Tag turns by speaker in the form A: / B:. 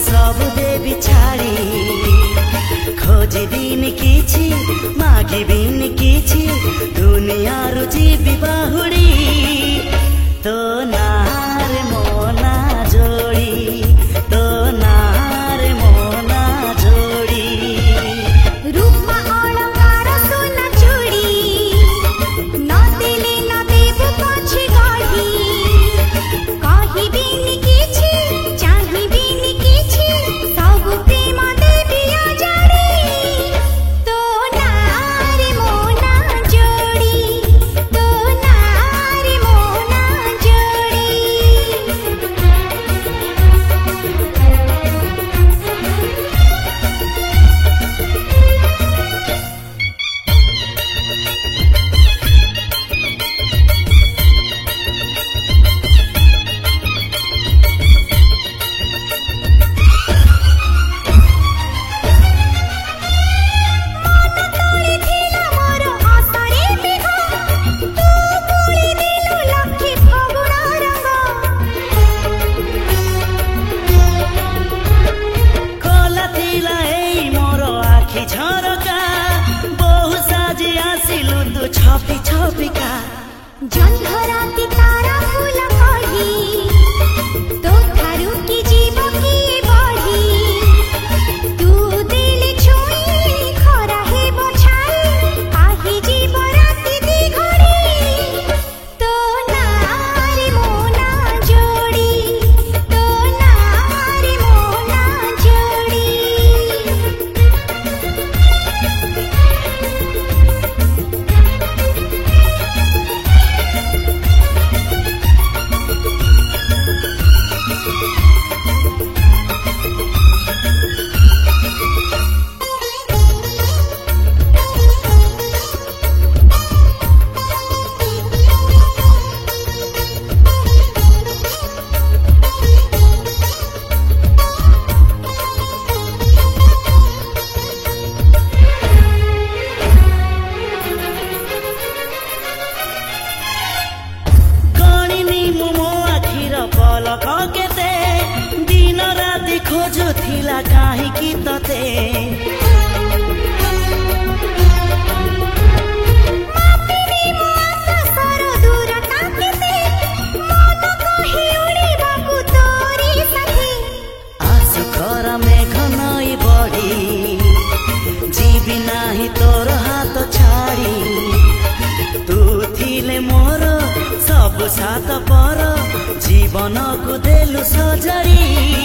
A: सब देवी छाड़ी खोजी दिन किछि मागी बिन किछि दुनिया रुजी बाहुड़ी तो नार मोना जोड़ी तो नार मोना जोड़ी
B: रूपा अलंकार सोना चूड़ी न देले न देव पछे गढ़ी कहि बिन किछि चाहि बिन किछि सब प्रेम देविया जड़ी तो नार मोना जोड़ी तो नार मोना जोड़ी।
A: खोला थिला एई मोर आखि झरका बहु साजी आसिलु तू छपी छपिका
B: जन्धराती तारा फूल कढ़ी तो थारू की जीव किए बढ़ी तू दिल छुई खरा हे बछाई आही जीव राती दी घड़ी तो नार मोना जोड़ी तो नार मोना जोड़ी।
A: गणिनी मो आखिर पलक केते दिन राति खोजु थिला काहीकि तते आसु कर मेघ नई बढी जीवी नाही तोर हात छाड़ी तू थिले मोर सब सात पर जीवन को देलु सजरी।